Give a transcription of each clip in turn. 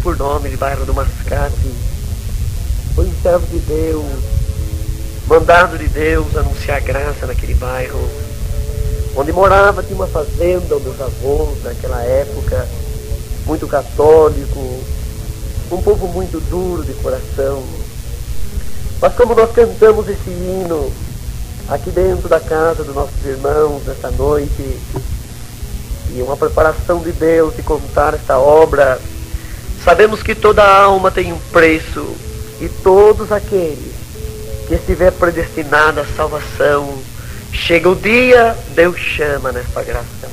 por nome de bairro do Mascate. Foi um servo de Deus, mandado de Deus anunciar graça naquele bairro, onde morava, tinha uma fazenda, os meus avós naquela época, muito católico, um povo muito duro de coração. Mas como nós cantamos esse hino aqui dentro da casa dos nossos irmãos nesta noite, e uma preparação de Deus de contar esta obra, sabemos que toda alma tem um preço, e todos aqueles que estiver predestinado à salvação, chega o dia, Deus chama nesta graça.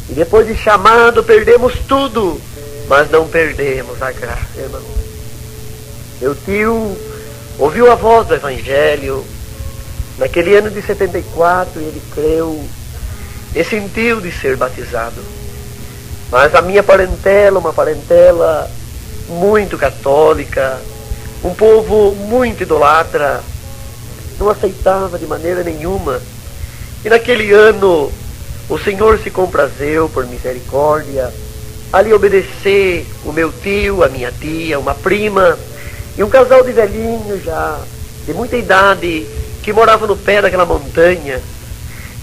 E depois de chamado, perdemos tudo, mas não perdemos a graça, irmão. Meu tio ouviu a voz do Evangelho naquele ano de 74, e ele creu e sentiu de ser batizado. Mas a minha parentela, uma parentela muito católica, um povo muito idolatra, não aceitava de maneira nenhuma. E naquele ano o Senhor se comprazeu por misericórdia ali obedecer o meu tio, a minha tia, uma prima e um casal de velhinhos já de muita idade que morava no pé daquela montanha.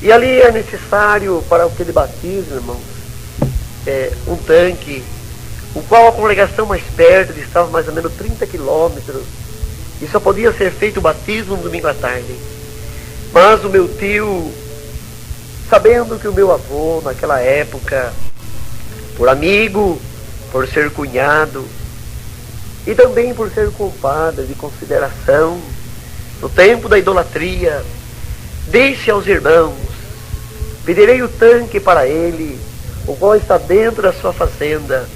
E ali é necessário para aquele batismo, irmãos, um tanque, o qual a congregação mais perto estava mais ou menos 30 quilômetros, e só podia ser feito o batismo no domingo à tarde. Mas o meu tio, sabendo que o meu avô naquela época, por amigo, por ser cunhado e também por ser compadre de consideração, no tempo da idolatria, disse aos irmãos: pedirei o tanque para ele, o qual está dentro da sua fazenda,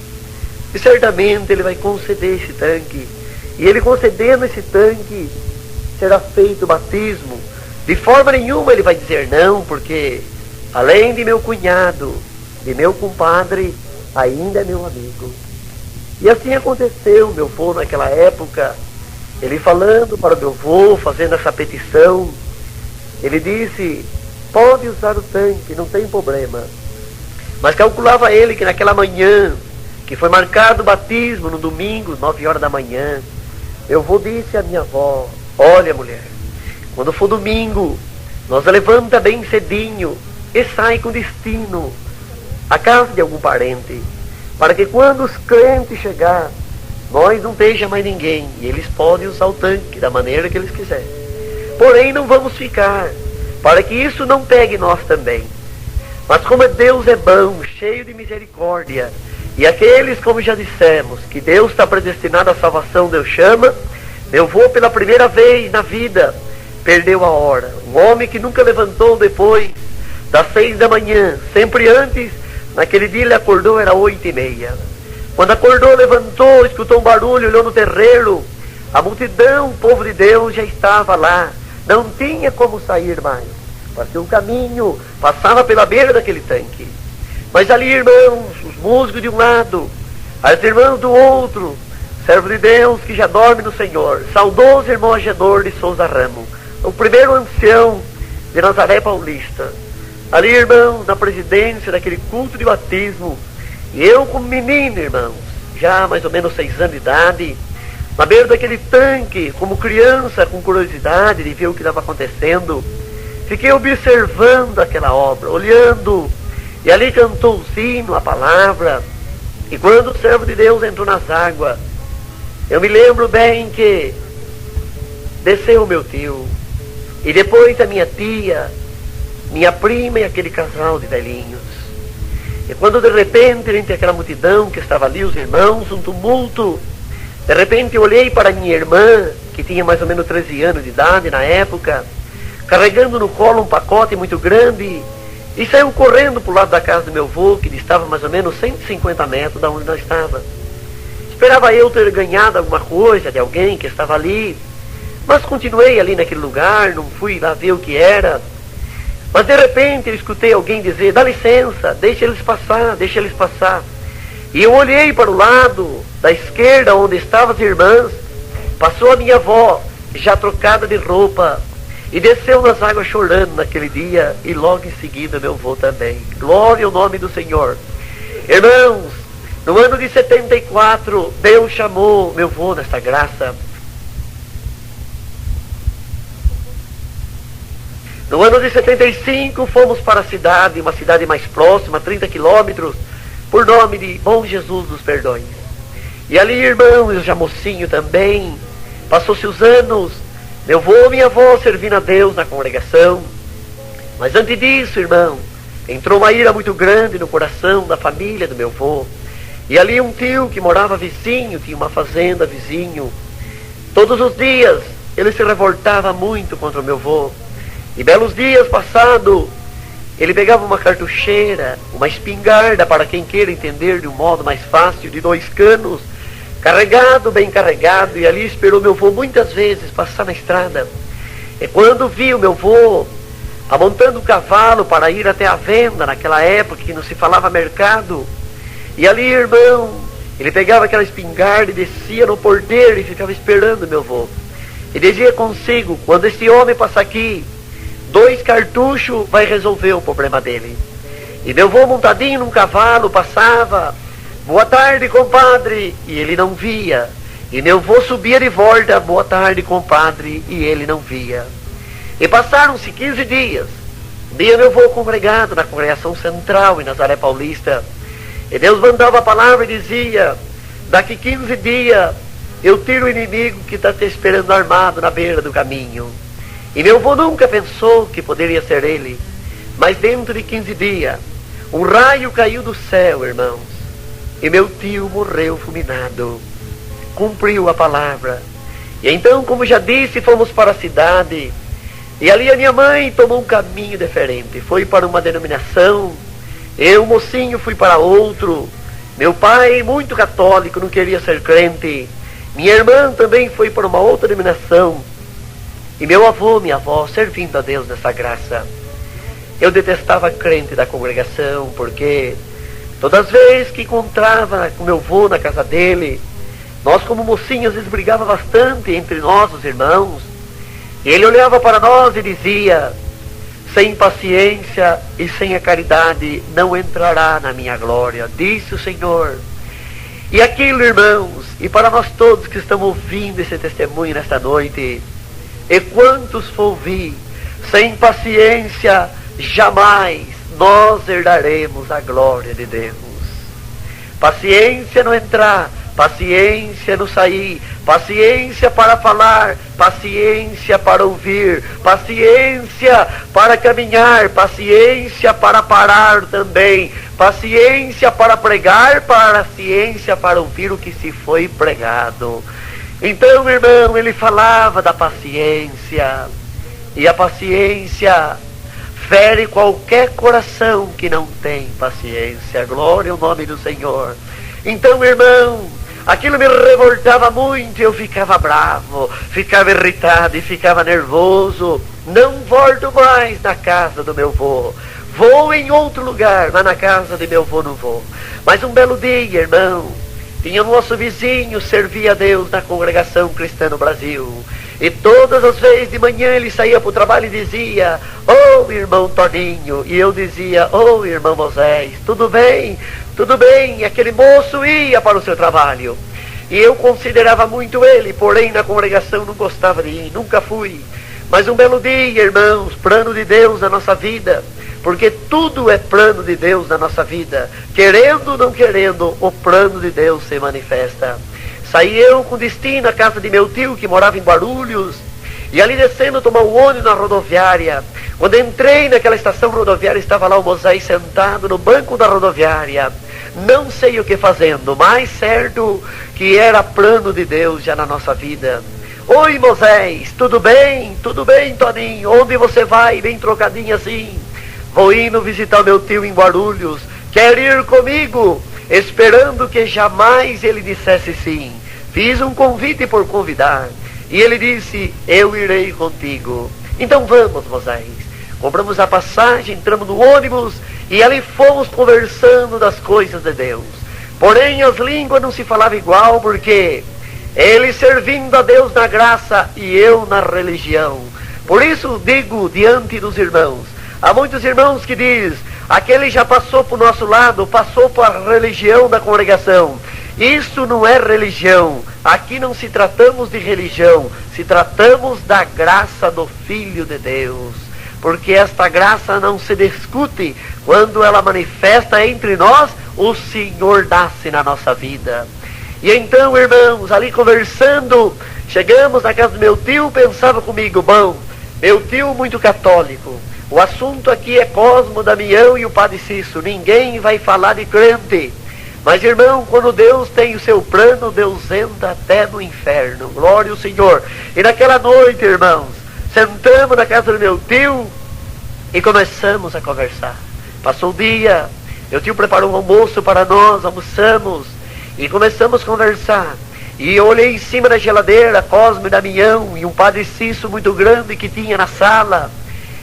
e certamente ele vai conceder esse tanque. E ele concedendo esse tanque, será feito o batismo. De forma nenhuma ele vai dizer não, porque além de meu cunhado, de meu compadre, ainda é meu amigo. E assim aconteceu. Meu avô naquela época, ele falando para o meu avô, fazendo essa petição, ele disse: pode usar o tanque, não tem problema. Mas calculava ele que naquela manhã, que foi marcado o batismo no domingo, 9 horas da manhã, meu avô disse à minha avó: olha, mulher, quando for domingo, nós levanta bem cedinho e sai com destino à casa de algum parente, para que quando os crentes chegar, nós não esteja mais ninguém, e eles podem usar o tanque da maneira que eles quiserem. Porém, não vamos ficar, para que isso não pegue nós também. Mas como Deus é bom, cheio de misericórdia, e aqueles, como já dissemos, que Deus está predestinado à salvação, Deus chama, meu avô pela primeira vez na vida perdeu a hora. Um homem que nunca levantou depois das 6 da manhã, sempre antes, naquele dia ele acordou, era 8h30. Quando acordou, levantou, escutou um barulho, olhou no terreiro, a multidão, o povo de Deus já estava lá, não tinha como sair mais, porque o caminho passava pela beira daquele tanque. Mas ali, irmãos, os músicos de um lado, as irmãs do outro, servo de Deus que já dorme no Senhor, saudoso irmão Agedor de Souza Ramos, o primeiro ancião de Nazaré Paulista. Ali, irmãos, na presidência daquele culto de batismo, e eu como menino, irmãos, já mais ou menos 6 anos de idade, na beira daquele tanque, como criança, com curiosidade de ver o que estava acontecendo, fiquei observando aquela obra, olhando. E ali cantou o sino, a palavra. E quando o servo de Deus entrou nas águas, eu me lembro bem que desceu o meu tio, e depois a minha tia, minha prima e aquele casal de velhinhos. E quando de repente, entre aquela multidão que estava ali, os irmãos, um tumulto, de repente eu olhei para minha irmã, que tinha mais ou menos 13 anos de idade na época, carregando no colo um pacote muito grande, e saiu correndo para o lado da casa do meu avô, que distava mais ou menos 150 metros da onde nós estávamos. Esperava eu ter ganhado alguma coisa de alguém que estava ali, mas continuei ali naquele lugar, não fui lá ver o que era. Mas de repente eu escutei alguém dizer: dá licença, deixa eles passar, deixa eles passar. E eu olhei para o lado da esquerda, onde estavam as irmãs, passou a minha avó, já trocada de roupa, e desceu nas águas chorando naquele dia, e logo em seguida meu avô também. Glória ao nome do Senhor. Irmãos, No ano de 74, Deus chamou meu avô nesta graça. No ano de 75, fomos para a cidade, uma cidade mais próxima, 30 quilômetros, por nome de Bom Jesus dos Perdões. E ali, irmão, eu já mocinho também, passou-se os anos, meu avô e minha avó servindo a Deus na congregação. Mas antes disso, irmão, entrou uma ira muito grande no coração da família do meu avô. E ali um tio que morava vizinho, tinha uma fazenda vizinho. Todos os dias ele se revoltava muito contra o meu avô. E belos dias passados, ele pegava uma cartucheira, uma espingarda, para quem queira entender de um modo mais fácil, de 2 canos, carregado, bem carregado, e ali esperou meu avô muitas vezes passar na estrada. E quando viu meu avô amontando o cavalo para ir até a venda, naquela época que não se falava mercado, e ali, irmão, ele pegava aquela espingarda e descia no porteiro e ficava esperando meu avô. E dizia consigo: quando este homem passar aqui, 2 cartuchos vai resolver o problema dele. E meu avô, montadinho num cavalo, passava: boa tarde, compadre, e ele não via. E meu avô subia de volta: boa tarde, compadre, e ele não via. E passaram-se 15 dias. Um dia meu avô congregado na congregação central em Nazaré Paulista, e Deus mandava a palavra e dizia: daqui 15 dias eu tiro o inimigo que está te esperando armado na beira do caminho. E meu avô nunca pensou que poderia ser ele. Mas dentro de 15 dias, um raio caiu do céu, irmãos, e meu tio morreu fulminado. Cumpriu a palavra. E então, como já disse, fomos para a cidade. E ali a minha mãe tomou um caminho diferente. Foi para uma denominação. Eu, mocinho, fui para outro. Meu pai, muito católico, não queria ser crente. Minha irmã também foi para uma outra denominação. E meu avô, minha avó, servindo a Deus nessa graça. Eu detestava crente da congregação, porque todas as vezes que encontrava com meu avô na casa dele, nós como mocinhos às vezes brigava bastante entre nós, os irmãos. E ele olhava para nós e dizia: sem paciência e sem a caridade não entrará na minha glória, disse o Senhor. E aquilo, irmãos, e para nós todos que estamos ouvindo esse testemunho nesta noite, e quantos for ouvir, sem paciência jamais nós herdaremos a glória de Deus. Paciência no entrar, paciência no sair, paciência para falar, paciência para ouvir, paciência para caminhar, paciência para parar também, paciência para pregar, paciência para ouvir o que se foi pregado. Então, irmão, ele falava da paciência, e a paciência fere qualquer coração que não tem paciência. Glória ao nome do Senhor. Então, irmão, aquilo me revoltava muito, eu ficava bravo, ficava irritado e ficava nervoso. Não volto mais na casa do meu avô. Vou em outro lugar, mas na casa de meu avô não vou. Mas um belo dia, irmão, tinha o nosso vizinho, servia a Deus na congregação cristã no Brasil. E todas as vezes de manhã ele saía para o trabalho e dizia: ô irmão Toninho. E eu dizia: ô irmão Moisés, tudo bem? Tudo bem. E aquele moço ia para o seu trabalho. E eu considerava muito ele, porém na congregação não gostava de ir, nunca fui. Mas um belo dia, irmãos, plano de Deus na nossa vida, porque tudo é plano de Deus na nossa vida. Querendo ou não querendo, o plano de Deus se manifesta. Saí eu com destino à casa de meu tio, que morava em Guarulhos, e ali descendo tomar um ônibus na rodoviária. Quando entrei naquela estação rodoviária, estava lá o Moisés sentado no banco da rodoviária. Não sei o que fazendo, mas certo que era plano de Deus já na nossa vida. Oi Moisés, tudo bem? Tudo bem, Toninho? Onde você vai? Bem trocadinho assim. Vou indo visitar meu tio em Guarulhos. Quer ir comigo? Esperando que jamais ele dissesse sim. Fiz um convite por convidar. E ele disse: eu irei contigo. Então vamos, Moisés. Compramos a passagem, entramos no ônibus e ali fomos conversando das coisas de Deus. Porém as línguas não se falavam igual, porque ele servindo a Deus na graça e eu na religião. Por isso digo diante dos irmãos, há muitos irmãos que dizem: Aquele já passou para o nosso lado, passou para a religião da congregação. Isso não é religião. Aqui não se tratamos de religião, se tratamos da graça do Filho de Deus. Porque esta graça não se discute. Quando ela manifesta entre nós, o Senhor nasce na nossa vida. E então, irmãos, ali conversando, chegamos na casa do meu tio, pensava comigo, bom, meu tio muito católico, o assunto aqui é Cosmo, Damião e o Padre Cício, ninguém vai falar de crente. Mas, irmão, quando Deus tem o seu plano, Deus entra até no inferno. Glória ao Senhor. E naquela noite, irmãos, sentamos na casa do meu tio e começamos a conversar. Passou o dia, meu tio preparou um almoço para nós, almoçamos e começamos a conversar. E eu olhei em cima da geladeira, Cosme, Damião e um Padre Cício muito grande que tinha na sala.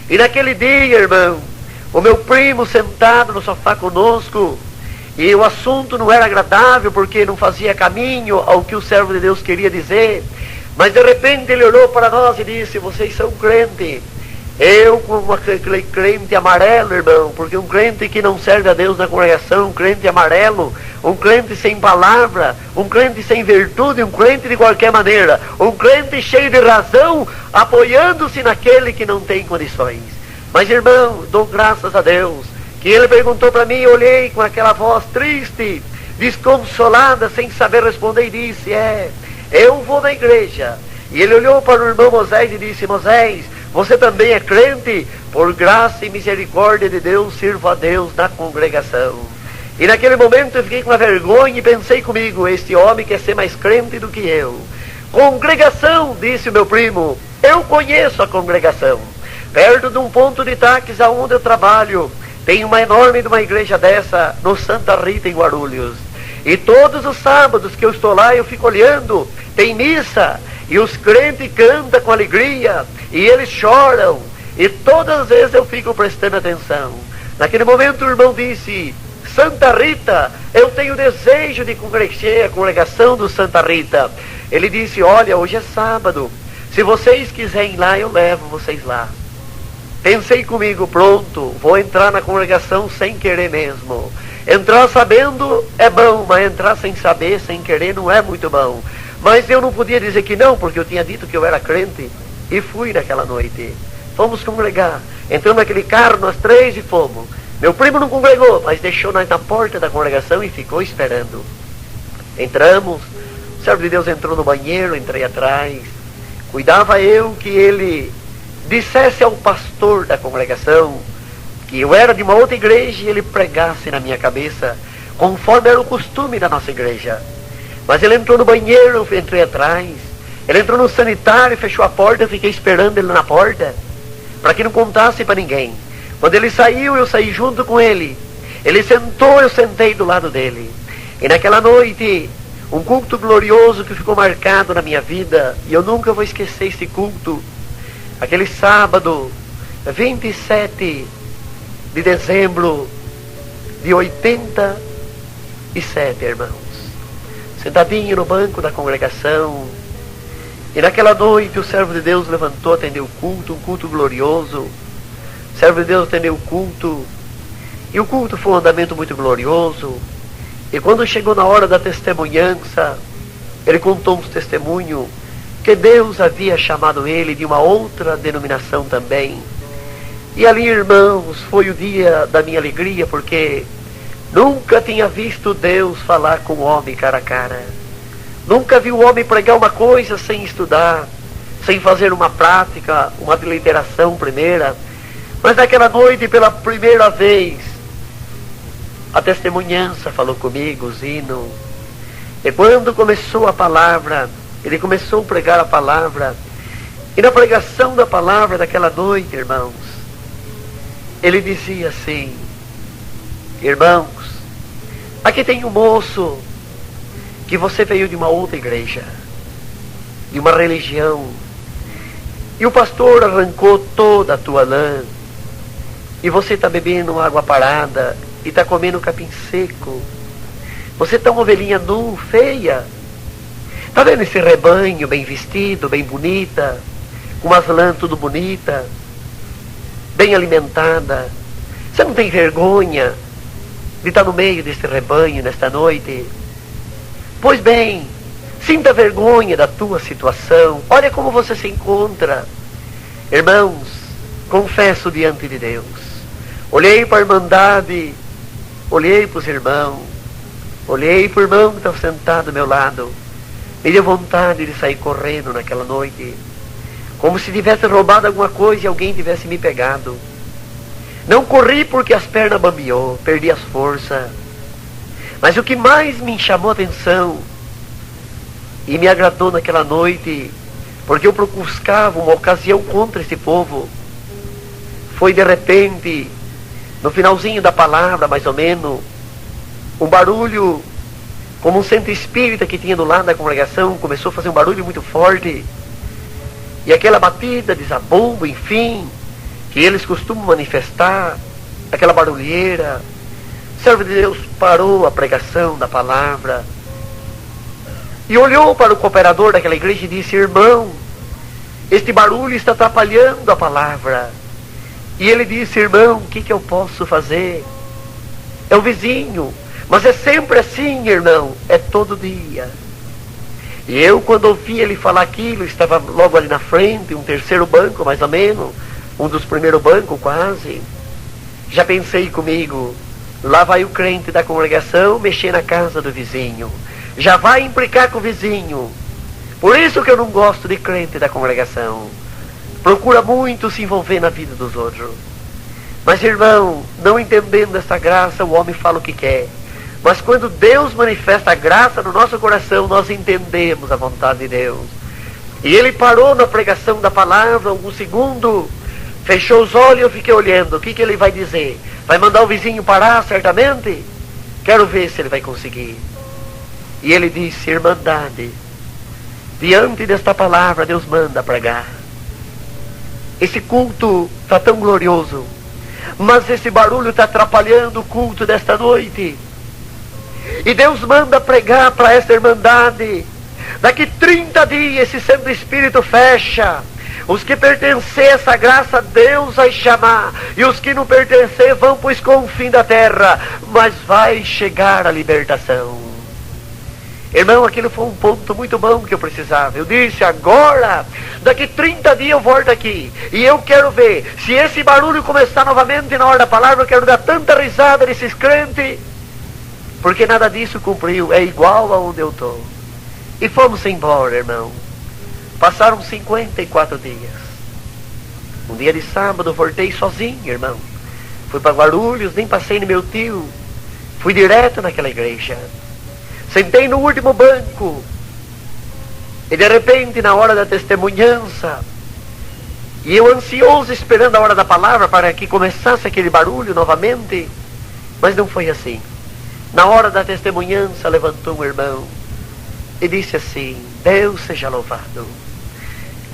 E naquele dia, irmão, o meu primo sentado no sofá conosco, e o assunto não era agradável porque não fazia caminho ao que o servo de Deus queria dizer. Mas de repente ele olhou para nós e disse, vocês são crentes. Eu como aquele crente amarelo, irmão, porque um crente que não serve a Deus na congregação, um crente amarelo, um crente sem palavra, um crente sem virtude, um crente de qualquer maneira, um crente cheio de razão, apoiando-se naquele que não tem condições. Mas, irmão, dou graças a Deus, que ele perguntou para mim, eu olhei com aquela voz triste, desconsolada, sem saber responder, e disse, eu vou na igreja. E ele olhou para o irmão Moisés e disse, Moisés, você também é crente? Por graça e misericórdia de Deus, sirvo a Deus na congregação. E naquele momento eu fiquei com uma vergonha e pensei comigo, este homem quer ser mais crente do que eu. Congregação, disse o meu primo, eu conheço a congregação. Perto de um ponto de táxi aonde eu trabalho, tem uma enorme de uma igreja dessa, no Santa Rita, em Guarulhos. E todos os sábados que eu estou lá, eu fico olhando, tem missa, e os crentes cantam com alegria, e eles choram, e todas as vezes eu fico prestando atenção. Naquele momento o irmão disse, Santa Rita, eu tenho desejo de congregar a congregação do Santa Rita. Ele disse, olha, hoje é sábado, se vocês quiserem ir lá, eu levo vocês lá. Pensei comigo, pronto, vou entrar na congregação sem querer mesmo. Entrar sabendo é bom, mas entrar sem saber, sem querer, não é muito bom. Mas eu não podia dizer que não, porque eu tinha dito que eu era crente. E fui naquela noite. Fomos congregar. Entramos naquele carro, nós três, e fomos. Meu primo não congregou, mas deixou nós na porta da congregação e ficou esperando. Entramos, o servo de Deus entrou no banheiro, entrei atrás. Cuidava eu que ele dissesse ao pastor da congregação que eu era de uma outra igreja e ele pregasse na minha cabeça, conforme era o costume da nossa igreja. Mas ele entrou no banheiro, eu entrei atrás. Ele entrou no sanitário, fechou a porta, eu fiquei esperando ele na porta, para que não contasse para ninguém. Quando ele saiu, eu saí junto com ele. Ele sentou, eu sentei do lado dele. E naquela noite, um culto glorioso que ficou marcado na minha vida, e eu nunca vou esquecer esse culto. Aquele sábado, 27 de dezembro de 87, irmãos. Sentadinho no banco da congregação. E naquela noite o servo de Deus levantou, atendeu o culto, um culto glorioso. O servo de Deus atendeu o culto. E o culto foi um andamento muito glorioso. E quando chegou na hora da testemunhança, ele contou uns testemunhos que Deus havia chamado ele de uma outra denominação também. E ali, irmãos, foi o dia da minha alegria, porque nunca tinha visto Deus falar com o homem cara a cara. Nunca vi o homem pregar uma coisa sem estudar, sem fazer uma prática, uma deliberação primeira. Mas naquela noite, pela primeira vez, a testemunhança falou comigo, o Zino. E quando começou a palavra, ele começou a pregar a palavra. E na pregação da palavra daquela noite, irmãos, ele dizia assim, irmãos, aqui tem um moço que você veio de uma outra igreja, de uma religião, e o pastor arrancou toda a tua lã, e você está bebendo água parada, e está comendo capim seco, você está uma ovelhinha nua, feia, está vendo esse rebanho bem vestido, bem bonita, com umas lãs tudo bonita, bem alimentada, Você não tem vergonha de estar no meio deste rebanho nesta noite? Pois bem, sinta vergonha da tua situação. Olha como você se encontra. Irmãos, confesso diante de Deus. Olhei para a irmandade, olhei para os irmãos, olhei para o irmão que estava sentado ao meu lado. Me deu vontade de sair correndo naquela noite, como se tivesse roubado alguma coisa e alguém tivesse me pegado. Não corri porque as pernas bambeou, perdi as forças. Mas o que mais me chamou a atenção e me agradou naquela noite, porque eu buscava uma ocasião contra esse povo, foi de repente, no finalzinho da palavra, mais ou menos, um barulho, como um centro espírita que tinha do lado da congregação, começou a fazer um barulho muito forte. E aquela batida de zabumbo, enfim, que eles costumam manifestar, aquela barulheira. O servo de Deus parou a pregação da palavra e olhou para o cooperador daquela igreja e disse: irmão, este barulho está atrapalhando a palavra. E ele disse: irmão, o que eu posso fazer? É o vizinho. Mas é sempre assim, irmão, é todo dia. E eu, quando ouvi ele falar aquilo, estava logo ali na frente, um terceiro banco mais ou menos, um dos primeiros bancos quase. Já pensei comigo, lá vai o crente da congregação mexer na casa do vizinho, já vai implicar com o vizinho. Por isso que eu não gosto de crente da congregação. Procura muito se envolver na vida dos outros. Mas, irmão, não entendendo essa graça, o homem fala o que quer. Mas quando Deus manifesta a graça no nosso coração, nós entendemos a vontade de Deus. E ele parou na pregação da palavra, algum segundo, fechou os olhos e eu fiquei olhando. O que ele vai dizer? Vai mandar o vizinho parar, certamente? Quero ver se ele vai conseguir. E ele disse: irmandade, diante desta palavra Deus manda pregar. Esse culto está tão glorioso, mas esse barulho está atrapalhando o culto desta noite. E Deus manda pregar para essa irmandade. Daqui 30 dias esse Santo Espírito fecha. Os que pertencer a essa graça, Deus vai chamar. E os que não pertencer vão para o confim da terra. Mas vai chegar a libertação. Irmão, aquilo foi um ponto muito bom que eu precisava. Eu disse: agora, daqui 30 dias eu volto aqui. E eu quero ver, se esse barulho começar novamente na hora da palavra, eu quero dar tanta risada desses crentes. Porque nada disso cumpriu, é igual aonde eu estou. E fomos embora, irmão. Passaram 54 dias. Um dia de sábado, voltei sozinho, irmão. Fui para Guarulhos, nem passei no meu tio. Fui direto naquela igreja. Sentei no último banco. E de repente, na hora da testemunhança, e eu ansioso esperando a hora da palavra para que começasse aquele barulho novamente. Mas não foi assim. Na hora da testemunhança, levantou um irmão e disse assim: Deus seja louvado.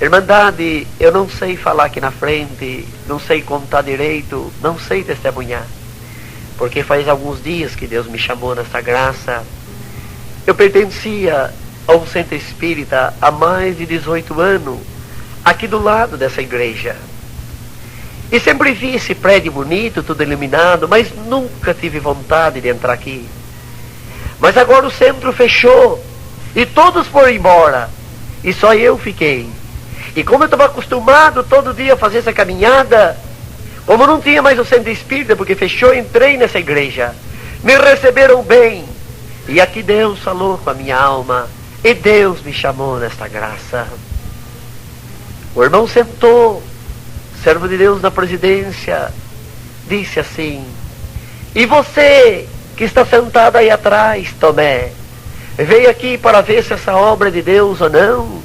Irmandade, eu não sei falar aqui na frente, não sei contar direito, não sei testemunhar, porque faz alguns dias que Deus me chamou nessa graça. Eu pertencia a um centro espírita há mais de 18 anos, aqui do lado dessa igreja. E sempre vi esse prédio bonito, tudo iluminado, mas nunca tive vontade de entrar aqui. Mas agora o centro fechou, e todos foram embora, e só eu fiquei. E como eu estava acostumado todo dia a fazer essa caminhada, como não tinha mais o centro espírita, porque fechou, entrei nessa igreja. Me receberam bem, e aqui Deus falou com a minha alma, e Deus me chamou nesta graça. O irmão sentou, servo de Deus na presidência, disse assim: e você que está sentado aí atrás, Tomé, veio aqui para ver se essa obra é de Deus ou não?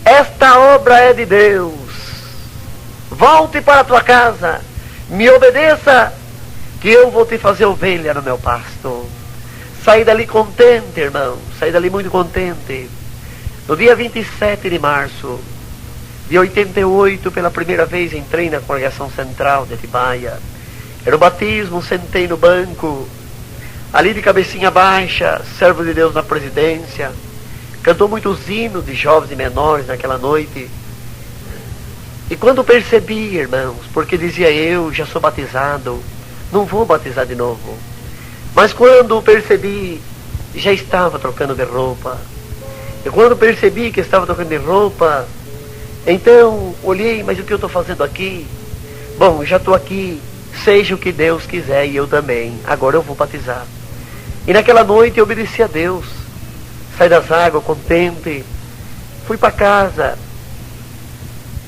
Esta obra é de Deus. Volte para a tua casa, me obedeça, que eu vou te fazer ovelha no meu pasto. Saí dali contente, irmão, saí dali muito contente. No dia 27 de março de 88, pela primeira vez entrei na congregação central de Atibaia. Era o batismo, sentei no banco, ali de cabecinha baixa, servo de Deus na presidência. Cantou muitos hinos de jovens e menores naquela noite. E quando percebi, irmãos, porque dizia eu, já sou batizado, não vou batizar de novo. Mas quando percebi, já estava trocando de roupa. E quando percebi que estava trocando de roupa, então olhei, mas o que eu estou fazendo aqui? Bom, já estou aqui, seja o que Deus quiser e eu também. Agora eu vou batizar. E naquela noite eu obedeci a Deus. Saí das águas contente. Fui para casa.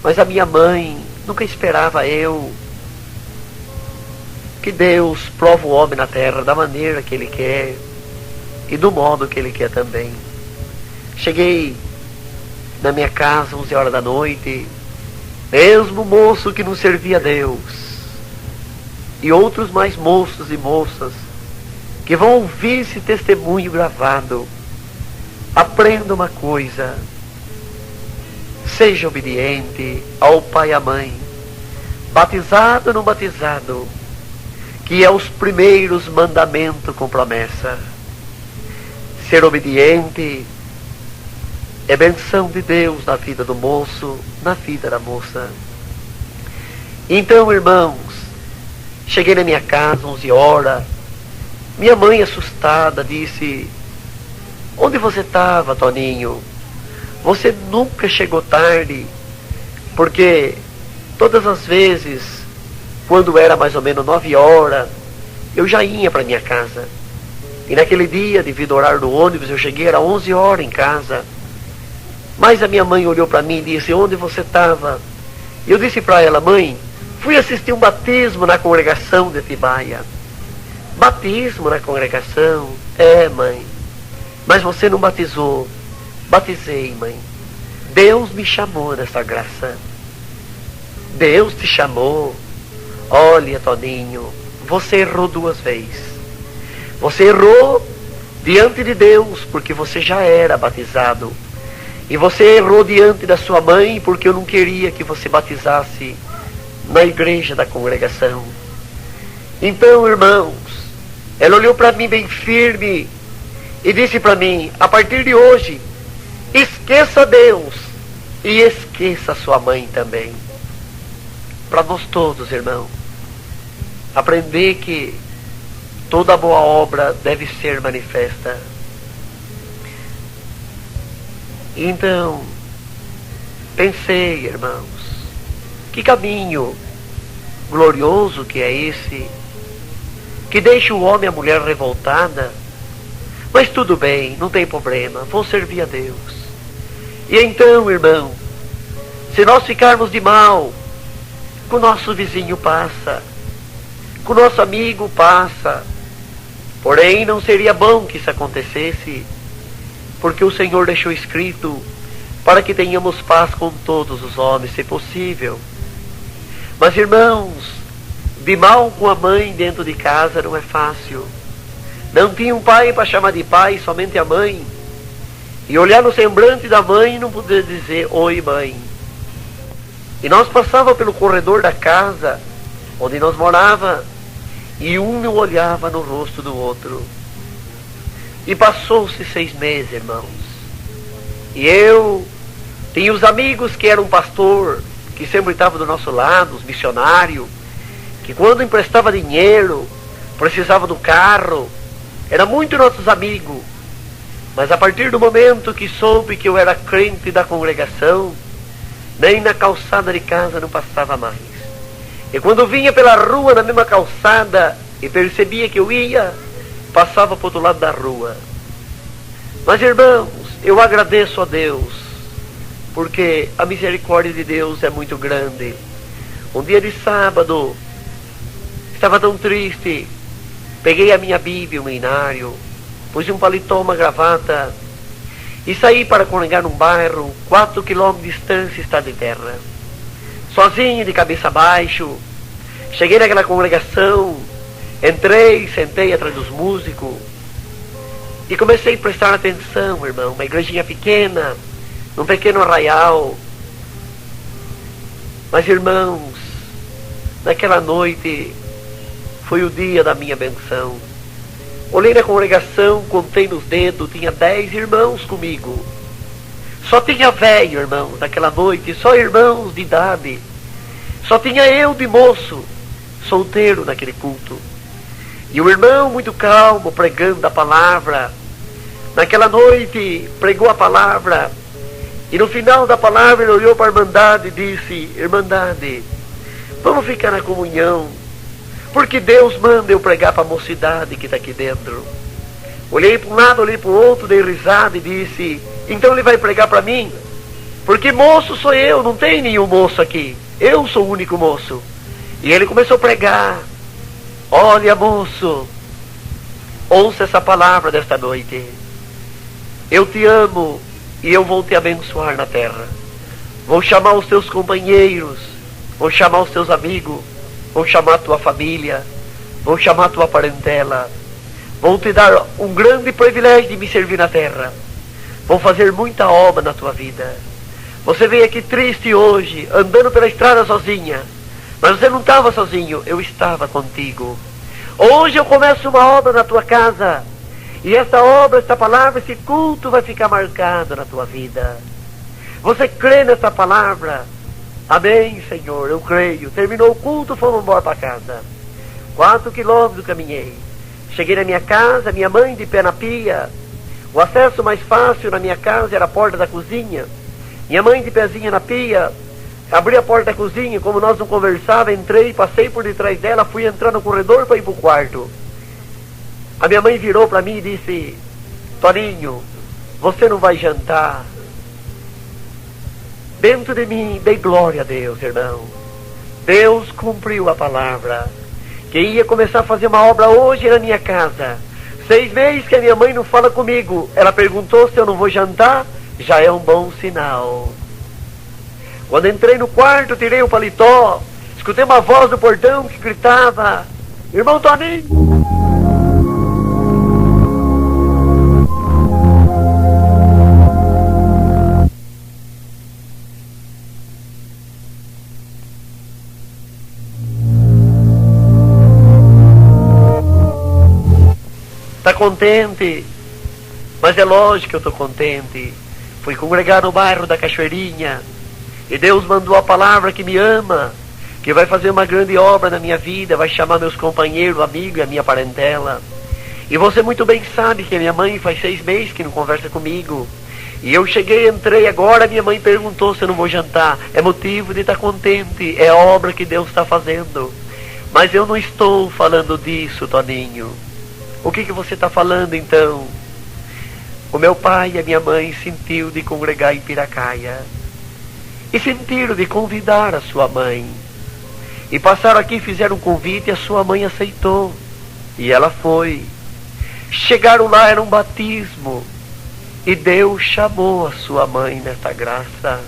Mas a minha mãe nunca esperava eu. Que Deus prova o homem na terra da maneira que Ele quer. E do modo que Ele quer também. Cheguei na minha casa 11 horas da noite. Mesmo moço que não servia a Deus. E outros mais moços e moças que vão ouvir esse testemunho gravado. Aprenda uma coisa. Seja obediente ao pai e à mãe. Batizado ou não batizado. Que é os primeiros mandamentos com promessa. Ser obediente é benção de Deus na vida do moço, na vida da moça. Então, irmãos, cheguei na minha casa 11 horas. Minha mãe, assustada, disse: onde você estava, Toninho? Você nunca chegou tarde, porque todas as vezes, quando era mais ou menos 9 horas, eu já ia para minha casa. E naquele dia, devido ao horário do ônibus, eu cheguei, era 11 horas em casa. Mas a minha mãe olhou para mim e disse: onde você estava? E eu disse para ela: mãe, fui assistir um batismo na congregação de Atibaia. Batismo na congregação? É, mãe. Mas você não batizou. Batizei, mãe. Deus me chamou nessa graça. Deus te chamou. Olha, Toninho, você errou 2 vezes. Você errou diante de Deus, porque você já era batizado. E você errou diante da sua mãe, porque eu não queria que você batizasse na igreja da congregação. Então, irmãos, ela olhou para mim bem firme e disse para mim: a partir de hoje, esqueça Deus e esqueça sua mãe também. Para nós todos, irmão, aprender que toda boa obra deve ser manifesta. Então, pensei, irmãos, que caminho glorioso que é esse, que deixa o homem e a mulher revoltada. Mas tudo bem, não tem problema, vou servir a Deus. E então, irmão, se nós ficarmos de mal, com o nosso vizinho passa, com o nosso amigo passa. Porém, não seria bom que isso acontecesse, porque o Senhor deixou escrito para que tenhamos paz com todos os homens, se possível. Mas, irmãos, de mal com a mãe dentro de casa não é fácil. Não tinha um pai para chamar de pai, somente a mãe. E olhar no semblante da mãe e não poder dizer: oi, mãe. E nós passávamos pelo corredor da casa onde nós morávamos, e um não olhava no rosto do outro. E passou-se 6 meses, irmãos. E eu tinha os amigos que eram pastor, que sempre estavam do nosso lado, os missionários, que quando emprestava dinheiro, precisava do carro, eram muito nossos amigos. Mas a partir do momento que soube que eu era crente da congregação, nem na calçada de casa não passava mais. E quando vinha pela rua, na mesma calçada, e percebia que eu ia, passava para o outro lado da rua. Mas, irmãos, eu agradeço a Deus, porque a misericórdia de Deus é muito grande. Um dia de sábado, estava tão triste, peguei a minha Bíblia, o hinário, pus um paletó, uma gravata, e saí para congregar num bairro, 4 quilômetros de distância, estado de terra. Sozinho, de cabeça abaixo, cheguei naquela congregação, entrei, sentei atrás dos músicos, e comecei a prestar atenção, irmão. Uma igrejinha pequena, num pequeno arraial. Mas, irmãos, naquela noite foi o dia da minha benção. Olhei na congregação, contei nos dedos, tinha 10 irmãos comigo. Só tinha velho, irmãos, naquela noite, só irmãos de idade. Só tinha eu de moço, solteiro naquele culto. E o irmão muito calmo, pregando a palavra. Naquela noite, pregou a palavra. E no final da palavra, ele olhou para a irmandade e disse: irmandade, vamos ficar na comunhão, porque Deus manda eu pregar para a mocidade que está aqui dentro. Olhei para um lado, olhei para o outro, dei risada e disse: então ele vai pregar para mim? Porque moço sou eu, não tem nenhum moço aqui. Eu sou o único moço. E ele começou a pregar. Olha, moço, ouça essa palavra desta noite. Eu te amo e eu vou te abençoar na terra. Vou chamar os teus companheiros, vou chamar os teus amigos, vou chamar a tua família, vou chamar a tua parentela. Vou te dar um grande privilégio de me servir na terra. Vou fazer muita obra na tua vida. Você veio aqui triste hoje, andando pela estrada sozinha. Mas você não estava sozinho, eu estava contigo. Hoje eu começo uma obra na tua casa. E essa obra, essa palavra, esse culto vai ficar marcado na tua vida. Você crê nessa palavra? Amém, Senhor, eu creio. Terminou o culto, fomos embora para casa. 4 quilômetros caminhei. Cheguei na minha casa, minha mãe de pé na pia. O acesso mais fácil na minha casa era a porta da cozinha. Minha mãe de pezinha na pia. Abri a porta da cozinha, como nós não conversávamos, entrei, passei por detrás dela, fui entrar no corredor para ir para o quarto. A minha mãe virou para mim e disse: Toninho, você não vai jantar? Dentro de mim, dei glória a Deus, irmão. Deus cumpriu a palavra. Quem ia começar a fazer uma obra hoje na minha casa. 6 meses que a minha mãe não fala comigo. Ela perguntou se eu não vou jantar. Já é um bom sinal. Quando entrei no quarto, tirei o paletó. Escutei uma voz do portão que gritava: irmão Toninho. Está contente? Mas é lógico que eu estou contente. Fui congregar no bairro da Cachoeirinha. E Deus mandou a palavra que me ama, que vai fazer uma grande obra na minha vida, vai chamar meus companheiros, amigos e a minha parentela. E você muito bem sabe que a minha mãe faz 6 meses que não conversa comigo. E eu cheguei, entrei agora, minha mãe perguntou se eu não vou jantar. É motivo de estar contente, é obra que Deus está fazendo. Mas eu não estou falando disso, Toninho. O que você está falando então? O meu pai e a minha mãe sentiu de congregar em Piracaia. E sentiram de convidar a sua mãe. E passaram aqui, fizeram um convite e a sua mãe aceitou. E ela foi. Chegaram lá, era um batismo. E Deus chamou a sua mãe nesta graça.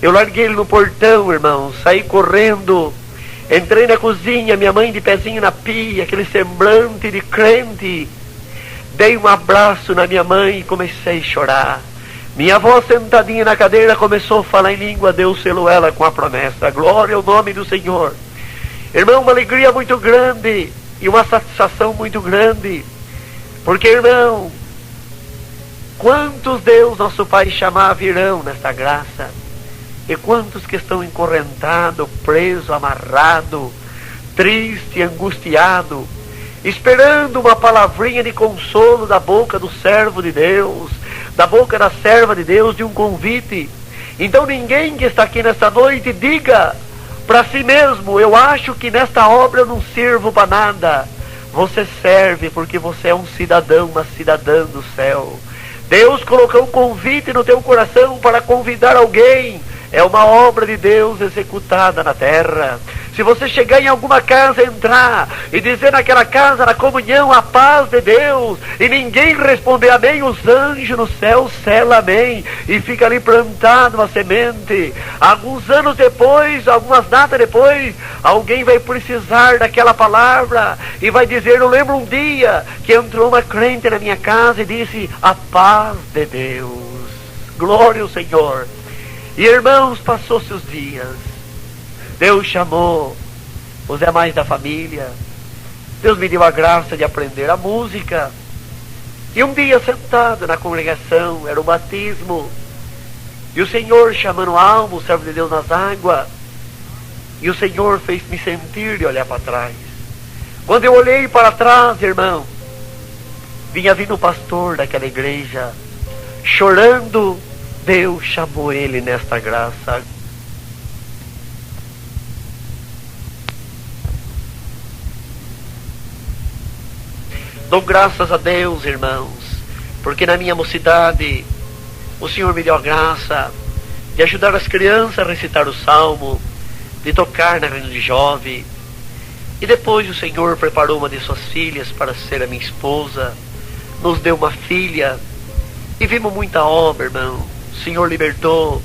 Eu larguei ele no portão, irmão. Saí correndo. Entrei na cozinha, minha mãe de pezinho na pia, aquele semblante de crente. Dei um abraço na minha mãe e comecei a chorar. Minha avó sentadinha na cadeira começou a falar em língua. Deus selou ela com a promessa. Glória ao nome do Senhor. Irmão, uma alegria muito grande e uma satisfação muito grande. Porque, irmão, quantos Deus, nosso Pai, chamar virão nesta graça. E quantos que estão encorrentados, presos, amarrados, triste, angustiado, esperando uma palavrinha de consolo da boca do servo de Deus, da boca da serva de Deus, de um convite. Então ninguém que está aqui nesta noite diga para si mesmo: eu acho que nesta obra eu não sirvo para nada. Você serve porque você é um cidadão, uma cidadã do céu. Deus colocou um convite no teu coração para convidar alguém. É uma obra de Deus executada na terra. Se você chegar em alguma casa, entrar e dizer naquela casa, na comunhão, a paz de Deus, e ninguém responder amém, os anjos no céu selam amém, e fica ali plantada uma semente. Alguns anos depois, algumas datas depois, alguém vai precisar daquela palavra e vai dizer: eu lembro um dia que entrou uma crente na minha casa e disse: a paz de Deus. Glória ao Senhor. E irmãos, passou-se os dias. Deus chamou os demais da família. Deus me deu a graça de aprender a música. E um dia, sentado na congregação, era o batismo, e o Senhor chamando Almo, o servo de Deus, nas águas, e o Senhor fez-me sentir de olhar para trás. Quando eu olhei para trás, irmão, vinha vindo o pastor daquela igreja, chorando. Deus chamou ele nesta graça. Dou graças a Deus, irmãos, porque na minha mocidade o Senhor me deu a graça de ajudar as crianças a recitar o salmo, de tocar na reunião de jovem. E depois o Senhor preparou uma de suas filhas para ser a minha esposa, nos deu uma filha, e vimos muita obra, irmão. O Senhor libertou.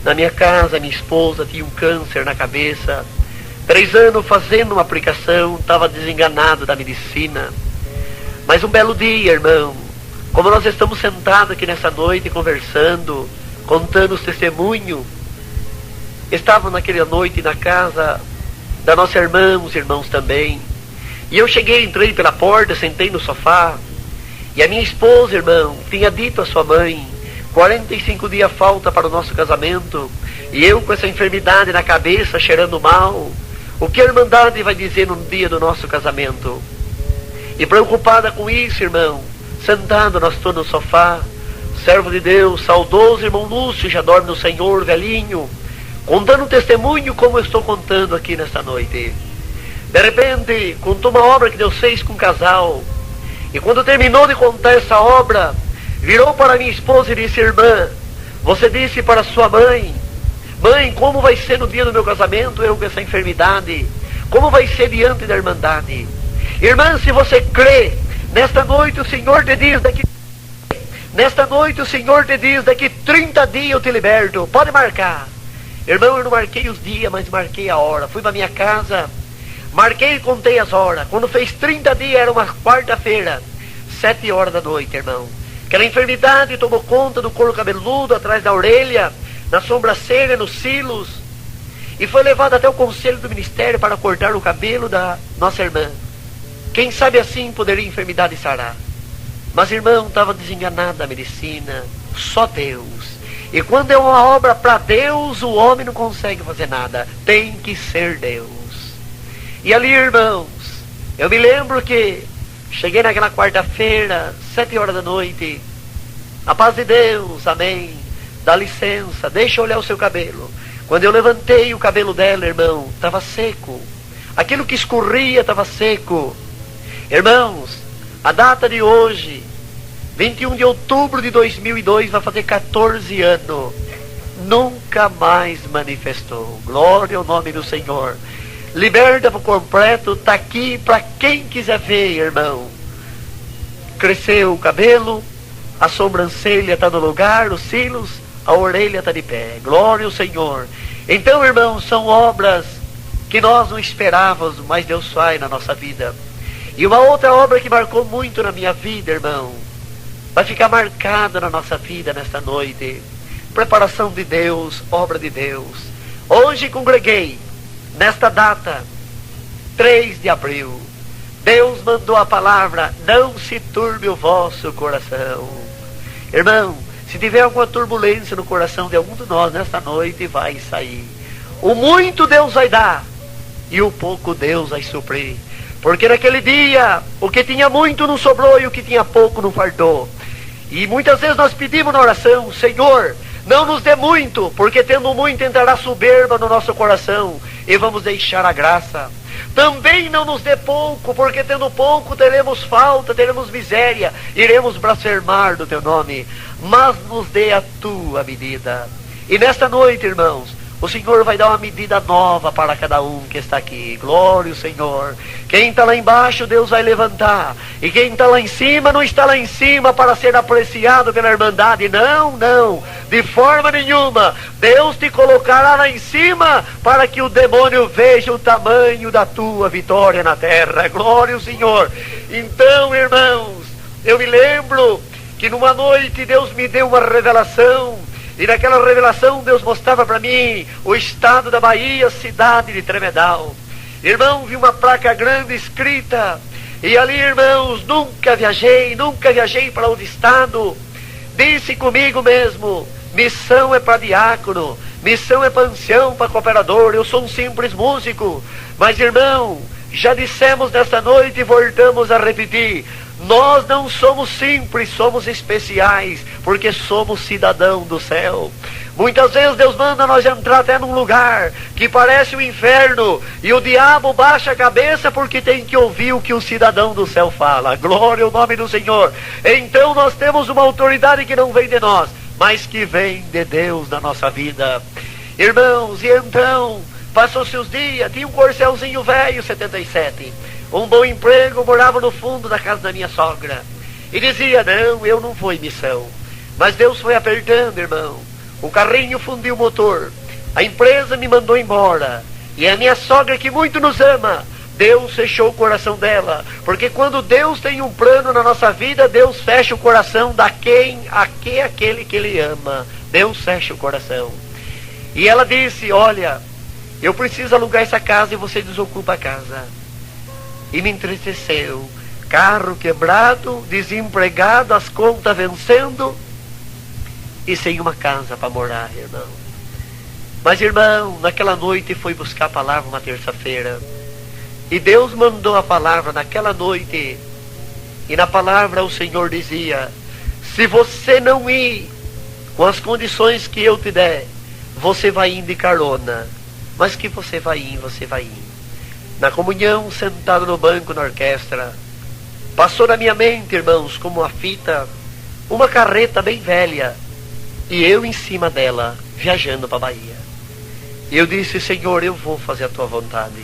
Na minha casa, minha esposa tinha um câncer na cabeça, 3 anos fazendo uma aplicação, estava desenganado da medicina. Mas um belo dia, irmão, como nós estamos sentados aqui nessa noite conversando, contando os testemunhos, estavam naquela noite na casa da nossa irmã, os irmãos também. E eu cheguei, entrei pela porta, sentei no sofá, e a minha esposa, irmão, tinha dito à sua mãe, 45 dias falta para o nosso casamento, e eu com essa enfermidade na cabeça, cheirando mal, o que a Irmandade vai dizer no dia do nosso casamento? E preocupada com isso, irmão, sentado nós todos no sofá, servo de Deus, saudoso irmão Lúcio, já dorme no Senhor, velhinho, contando um testemunho como eu estou contando aqui nesta noite. De repente, contou uma obra que Deus fez com um casal, e quando terminou de contar essa obra, virou para minha esposa e disse: irmã, você disse para sua mãe, mãe, como vai ser no dia do meu casamento, eu com essa enfermidade, como vai ser diante da Irmandade? Irmã, se você crê, nesta noite o Senhor te diz, nesta noite o Senhor te diz, daqui 30 dias eu te liberto, pode marcar. Irmão, eu não marquei os dias, mas marquei a hora. Fui para minha casa, marquei e contei as horas. Quando fez 30 dias, era uma quarta-feira, 7 horas da noite, irmão. Aquela enfermidade tomou conta do couro cabeludo, atrás da orelha, na sobrancelha, nos cílios, e foi levado até o conselho do ministério para cortar o cabelo da nossa irmã. Quem sabe assim poderia a enfermidade sarar. Mas, irmão, estava desenganado da medicina, só Deus. E quando é uma obra para Deus, o homem não consegue fazer nada, tem que ser Deus. E ali, irmãos, eu me lembro que cheguei naquela quarta-feira, 7 horas da noite. A paz de Deus, amém. Dá licença, deixa eu olhar o seu cabelo. Quando eu levantei o cabelo dela, irmão, estava seco. Aquilo que escorria estava seco. Irmãos, a data de hoje, 21 de outubro de 2002, vai fazer 14 anos. Nunca mais manifestou. Glória ao nome do Senhor. Liberta por completo, está aqui para quem quiser ver, irmão. Cresceu o cabelo, a sobrancelha está no lugar, os cílios, a orelha está de pé. Glória ao Senhor. Então, irmãos, são obras que nós não esperávamos, mas Deus faz na nossa vida. E uma outra obra que marcou muito na minha vida, irmão, vai ficar marcada na nossa vida nesta noite. Preparação de Deus, obra de Deus. Hoje congreguei, nesta data, 3 de abril, Deus mandou a palavra: não se turbe o vosso coração. Irmão, se tiver alguma turbulência no coração de algum de nós nesta noite, vai sair. O muito Deus vai dar, e o pouco Deus vai suprir. Porque naquele dia, o que tinha muito não sobrou, e o que tinha pouco não fartou. E muitas vezes nós pedimos na oração: Senhor, não nos dê muito, porque tendo muito entrará soberba no nosso coração, e vamos deixar a graça. Também não nos dê pouco, porque tendo pouco teremos falta, teremos miséria, iremos blasfemar do teu nome. Mas nos dê a tua medida. E nesta noite, irmãos, o Senhor vai dar uma medida nova para cada um que está aqui. Glória ao Senhor. Quem está lá embaixo, Deus vai levantar. E quem está lá em cima, não está lá em cima para ser apreciado pela Irmandade. Não, não. De forma nenhuma. Deus te colocará lá em cima para que o demônio veja o tamanho da tua vitória na terra. Glória ao Senhor. Então, irmãos, eu me lembro que numa noite Deus me deu uma revelação. E naquela revelação Deus mostrava para mim o estado da Bahia, cidade de Tremedal. Irmão, vi uma placa grande escrita: E ali, irmãos, nunca viajei para outro estado. Disse comigo mesmo: missão é para diácono, missão é para ancião, para cooperador. Eu sou um simples músico. Mas, irmão, já dissemos nesta noite e voltamos a repetir: nós não somos simples, somos especiais, porque somos cidadão do céu. Muitas vezes Deus manda nós entrar até num lugar que parece o inferno, e o diabo baixa a cabeça porque tem que ouvir o que o cidadão do céu fala. Glória ao nome do Senhor. Então nós temos uma autoridade que não vem de nós, mas que vem de Deus na nossa vida. Irmãos, e então passou-se os dias, tinha um corcelzinho velho, 77, um bom emprego, morava no fundo da casa da minha sogra, e dizia: não, eu não vou em missão. Mas Deus foi apertando, irmão. O carrinho fundiu o motor, a empresa me mandou embora, e a minha sogra, que muito nos ama, Deus fechou o coração dela, porque quando Deus tem um plano na nossa vida, Deus fecha o coração aquele que Ele ama. Deus fecha o coração. E ela disse: olha, eu preciso alugar essa casa e você desocupa a casa. E me entristeceu. Carro quebrado, desempregado, as contas vencendo, e sem uma casa para morar, irmão. Mas, irmão, naquela noite fui buscar a palavra uma terça-feira, e Deus mandou a palavra naquela noite. E na palavra o Senhor dizia: se você não ir com as condições que eu te der, você vai ir de carona. Mas que você vai ir, você vai ir. Na comunhão, sentado no banco na orquestra, passou na minha mente, irmãos, como uma fita, uma carreta bem velha, e eu em cima dela, viajando para a Bahia. E eu disse: Senhor, eu vou fazer a tua vontade.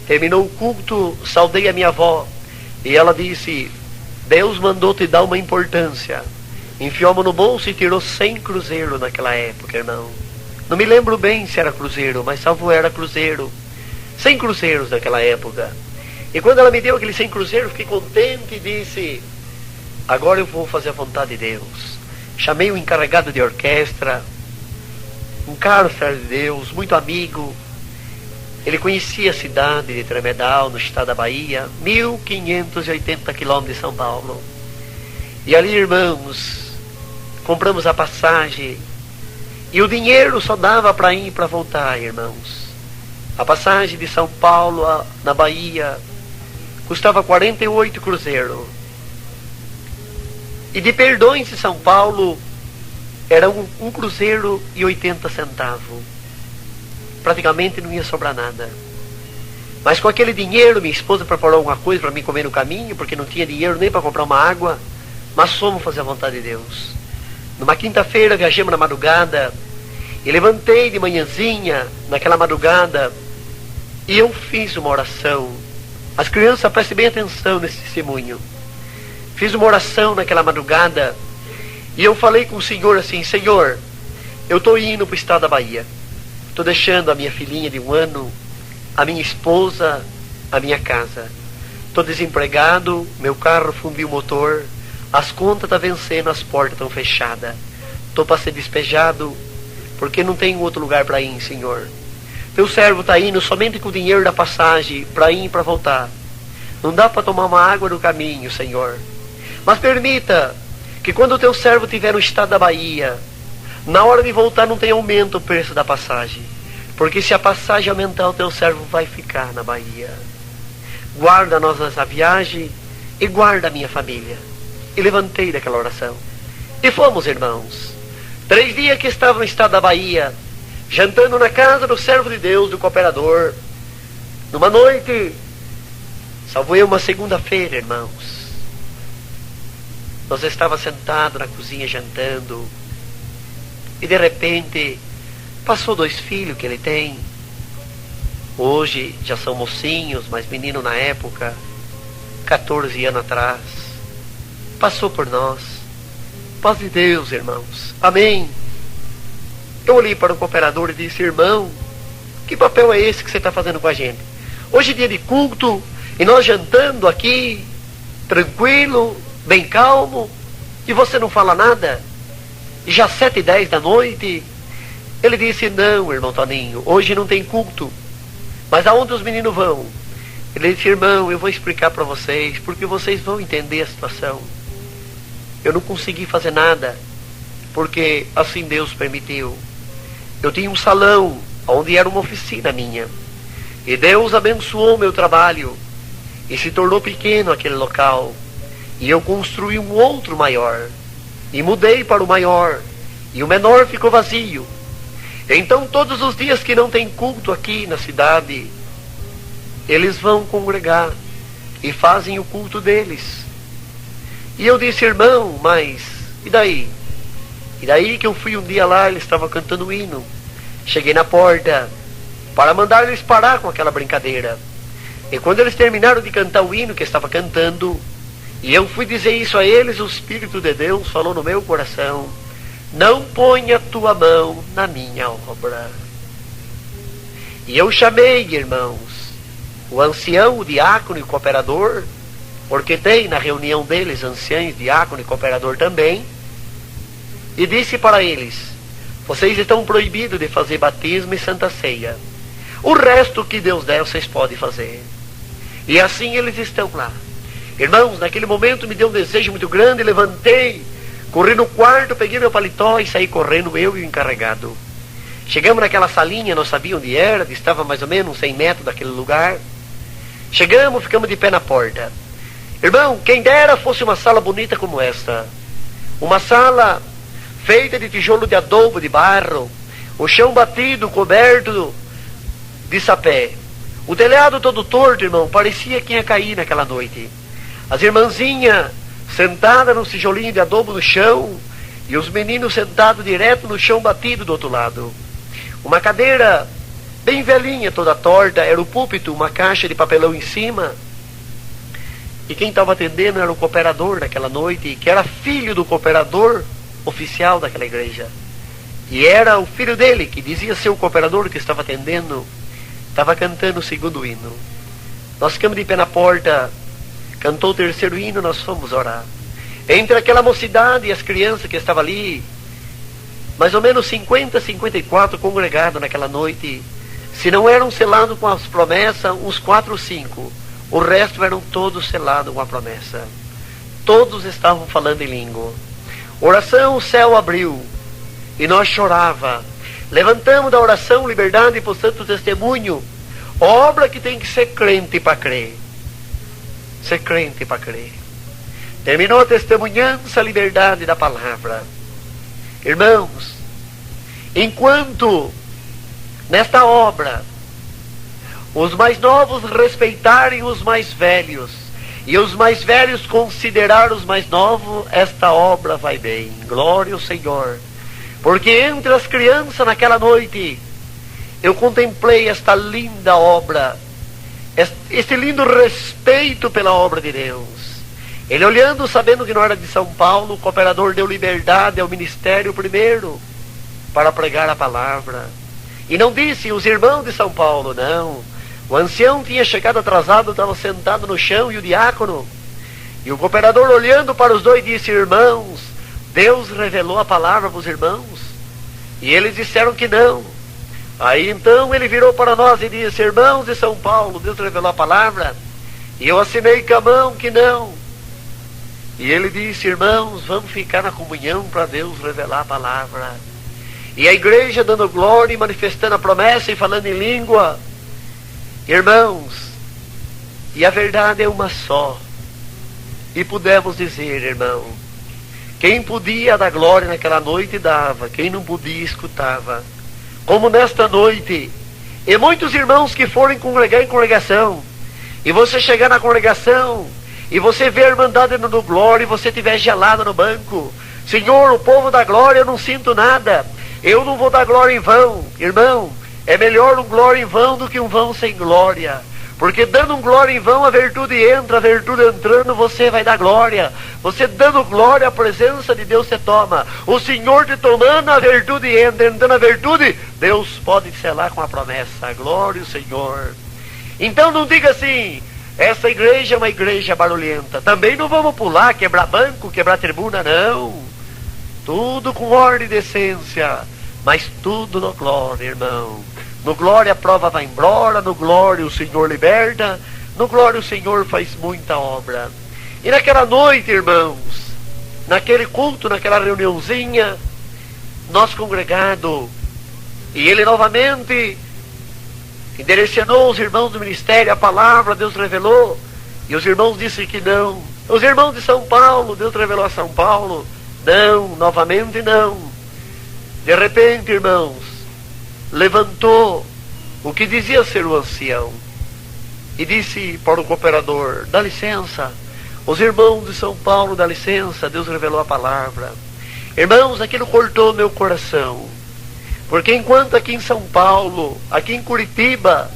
Terminou o culto, saudei a minha avó, e ela disse: Deus mandou te dar uma importância. Enfiou-me no bolso e tirou 100 cruzeiros naquela época, irmão. Não me lembro bem se era cruzeiro, mas salvo era cruzeiro. 100 cruzeiros naquela época. E quando ela me deu aqueles 100 cruzeiros, fiquei contente e disse: agora eu vou fazer a vontade de Deus. Chamei o encarregado de orquestra, um caro servo de Deus, muito amigo. Ele conhecia a cidade de Tremedal, no estado da Bahia, 1580 quilômetros de São Paulo. E ali, irmãos, compramos a passagem, e o dinheiro só dava para ir e para voltar, irmãos. A passagem de São Paulo na Bahia custava 48 cruzeiros. E de Perdões de São Paulo era um cruzeiro e 80 centavos. Praticamente não ia sobrar nada. Mas com aquele dinheiro, minha esposa preparou alguma coisa para mim comer no caminho, porque não tinha dinheiro nem para comprar uma água. Mas fomos fazer a vontade de Deus. Numa quinta-feira, viajamos na madrugada, e levantei de manhãzinha, naquela madrugada, e eu fiz uma oração. As crianças, prestem bem atenção nesse testemunho. Fiz uma oração naquela madrugada, e eu falei com o Senhor assim: Senhor, eu estou indo para o estado da Bahia. Estou deixando a minha filhinha de 1 ano, a minha esposa, a minha casa. Estou desempregado, meu carro fundiu o motor, as contas estão vencendo, as portas estão fechadas. Estou para ser despejado, porque não tenho outro lugar para ir, Senhor. Teu servo está indo somente com o dinheiro da passagem, para ir e para voltar. Não dá para tomar uma água no caminho, Senhor. Mas permita que quando o teu servo estiver no estado da Bahia, na hora de voltar não tenha aumento o preço da passagem. Porque se a passagem aumentar, o teu servo vai ficar na Bahia. Guarda nós nessa viagem e guarda a minha família. E levantei daquela oração. E fomos, irmãos. 3 dias que estava no estado da Bahia, jantando na casa do servo de Deus, do cooperador. Numa noite, salvo eu, uma segunda-feira, irmãos, nós estávamos sentados na cozinha jantando, e de repente passou 2 filhos que ele tem. Hoje já são mocinhos, mas menino na época, 14 anos atrás. Passou por nós. Paz de Deus, irmãos. Amém. Eu olhei para o cooperador e disse: irmão, que papel é esse que você está fazendo com a gente? Hoje é dia de culto, e nós jantando aqui, tranquilo, bem calmo, e você não fala nada? E já 7h10 da noite. Ele disse: não, irmão Toninho, hoje não tem culto. Mas aonde os meninos vão? Ele disse: irmão, eu vou explicar para vocês, porque vocês vão entender a situação. Eu não consegui fazer nada, porque assim Deus permitiu. Eu tinha um salão, onde era uma oficina minha. E Deus abençoou o meu trabalho. E se tornou pequeno aquele local. E eu construí um outro maior. E mudei para o maior. E o menor ficou vazio. Então todos os dias que não tem culto aqui na cidade, eles vão congregar e fazem o culto deles. E eu disse: irmão, mas e daí? E daí que eu fui um dia lá, eles estavam cantando o hino. Cheguei na porta para mandar eles parar com aquela brincadeira. E quando eles terminaram de cantar o hino que estava cantando, e eu fui dizer isso a eles, o Espírito de Deus falou no meu coração: não ponha a tua mão na minha obra. E eu chamei, irmãos, o ancião, o diácono e o cooperador, porque tem na reunião deles anciãos, diácono e cooperador também, e disse para eles: vocês estão proibidos de fazer batismo e santa ceia. O resto que Deus der, vocês podem fazer. E assim eles estão lá. Irmãos, naquele momento me deu um desejo muito grande, levantei, corri no quarto, peguei meu paletó e saí correndo, eu e o encarregado. Chegamos naquela salinha, não sabia onde era, estava mais ou menos 100 metros daquele lugar. Chegamos, ficamos de pé na porta. Irmão, quem dera fosse uma sala bonita como esta. Uma sala feita de tijolo de adobo, de barro, o chão batido, coberto de sapé. O telhado todo torto, irmão, parecia que ia cair naquela noite. As irmãzinhas sentadas no tijolinho de adobo no chão, e os meninos sentados direto no chão batido do outro lado. Uma cadeira bem velhinha, toda torta, era o púlpito, uma caixa de papelão em cima. E quem estava atendendo era o cooperador daquela noite, que era filho do cooperador oficial daquela igreja. E era o filho dele, que dizia ser o cooperador que estava atendendo, estava cantando o segundo hino. Nós ficamos de pé na porta, cantou o terceiro hino, nós fomos orar. Entre aquela mocidade e as crianças que estavam ali, mais ou menos 50, 54 congregados naquela noite. Se não eram selados com as promessas, uns 4 ou 5. O resto eram todos selados com a promessa. Todos estavam falando em língua. Oração, o céu abriu. E nós chorava. Levantamos da oração, liberdade para o santo testemunho. Obra que tem que ser crente para crer. Ser crente para crer. Terminou a testemunhança, a liberdade da palavra. Irmãos, enquanto nesta obra os mais novos respeitarem os mais velhos e os mais velhos considerar os mais novos, esta obra vai bem. Glória ao Senhor. Porque entre as crianças naquela noite eu contemplei esta linda obra, este lindo respeito pela obra de Deus. Ele olhando, sabendo que não era de São Paulo, o cooperador deu liberdade ao ministério primeiro para pregar a palavra. E não disse os irmãos de São Paulo, não. O ancião tinha chegado atrasado, estava sentado no chão, e o diácono. E o cooperador olhando para os dois disse: irmãos, Deus revelou a palavra para os irmãos? E eles disseram que não. Aí então ele virou para nós e disse: irmãos de São Paulo, Deus revelou a palavra? E eu assinei com a mão que não. E ele disse: irmãos, vamos ficar na comunhão para Deus revelar a palavra. E a igreja dando glória e manifestando a promessa e falando em língua. Irmãos, e a verdade é uma só. E pudemos dizer, irmão, quem podia dar glória naquela noite dava, quem não podia escutava. Como nesta noite, e muitos irmãos que forem congregar em congregação, e você chegar na congregação, e você ver a irmandade dando glória, e você estiver gelado no banco: Senhor, o povo da glória, eu não sinto nada, eu não vou dar glória em vão. Irmão, é melhor um glória em vão do que um vão sem glória. Porque dando um glória em vão, a virtude entra, a virtude entrando, você vai dar glória. Você dando glória, a presença de Deus se toma. O Senhor te tomando, a virtude entra. Entrando a virtude, Deus pode selar com a promessa. Glória ao Senhor. Então não diga assim: essa igreja é uma igreja barulhenta. Também não vamos pular, quebrar banco, quebrar tribuna, não. Tudo com ordem e decência, mas tudo no glória, irmão. No glória a prova vai embora, no glória o Senhor liberta, No glória o Senhor faz muita obra. E naquela noite, irmãos, naquele culto, naquela reuniãozinha, nós congregado, e ele novamente direcionou os irmãos do ministério, a palavra Deus revelou, e os irmãos disseram que não. Os irmãos de São Paulo, Deus revelou a São Paulo, não, novamente não. De repente, irmãos, levantou o que dizia ser o ancião e disse para o cooperador: dá licença, os irmãos de São Paulo, dá licença, Deus revelou a palavra. Irmãos, aquilo cortou meu coração, porque enquanto aqui em São Paulo, aqui em Curitiba,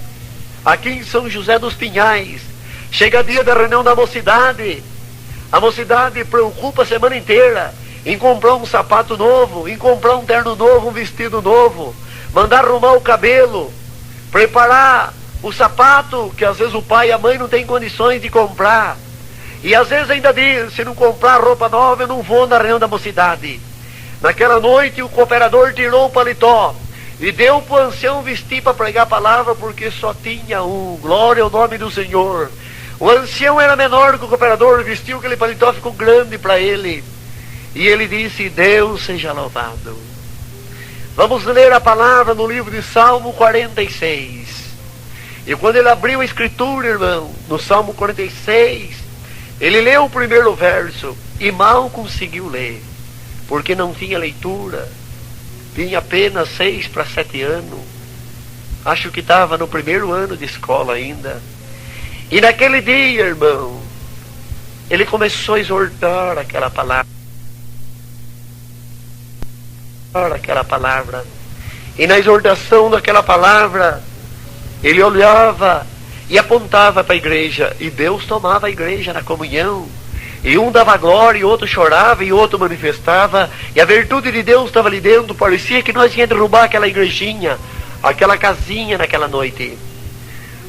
aqui em São José dos Pinhais, chega dia da reunião da mocidade, a mocidade preocupa a semana inteira em comprar um sapato novo, em comprar um terno novo, um vestido novo, mandar arrumar o cabelo, preparar o sapato que às vezes o pai e a mãe não têm condições de comprar. E às vezes ainda diz: se não comprar roupa nova, eu não vou na reunião da mocidade. Naquela noite o cooperador tirou o paletó e deu para o ancião vestir para pregar a palavra, porque só tinha um. Glória ao nome do Senhor. O ancião era menor do que o cooperador, vestiu aquele paletó, ficou grande para ele. E ele disse: Deus seja louvado. Vamos ler a palavra no livro de Salmo 46. E quando ele abriu a escritura, irmão, no Salmo 46, ele leu o primeiro verso e mal conseguiu ler, porque não tinha leitura. Tinha apenas 6 para 7 anos. Acho que estava no primeiro ano de escola ainda. E naquele dia, irmão, ele começou a exortar aquela palavra. E na exortação daquela palavra, ele olhava e apontava para a igreja, e Deus tomava a igreja na comunhão, e um dava glória, e outro chorava, e outro manifestava, e a virtude de Deus estava ali dentro. Parecia que nós íamos derrubar aquela igrejinha, aquela casinha naquela noite.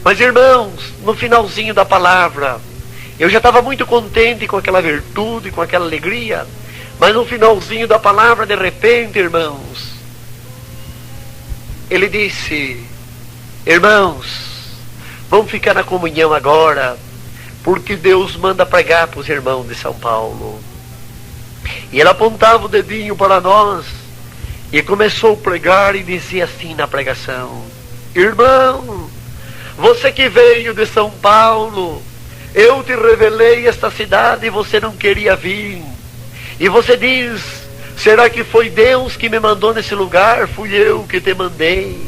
Mas, irmãos, no finalzinho da palavra, eu já estava muito contente com aquela virtude, com aquela alegria. Mas no finalzinho da palavra, de repente, irmãos, ele disse: irmãos, vamos ficar na comunhão agora, porque Deus manda pregar para os irmãos de São Paulo. E ele apontava o dedinho para nós e começou a pregar e dizia assim na pregação: irmão, você que veio de São Paulo, eu te revelei esta cidade e você não queria vir. E você diz: será que foi Deus que me mandou nesse lugar? Fui eu que te mandei.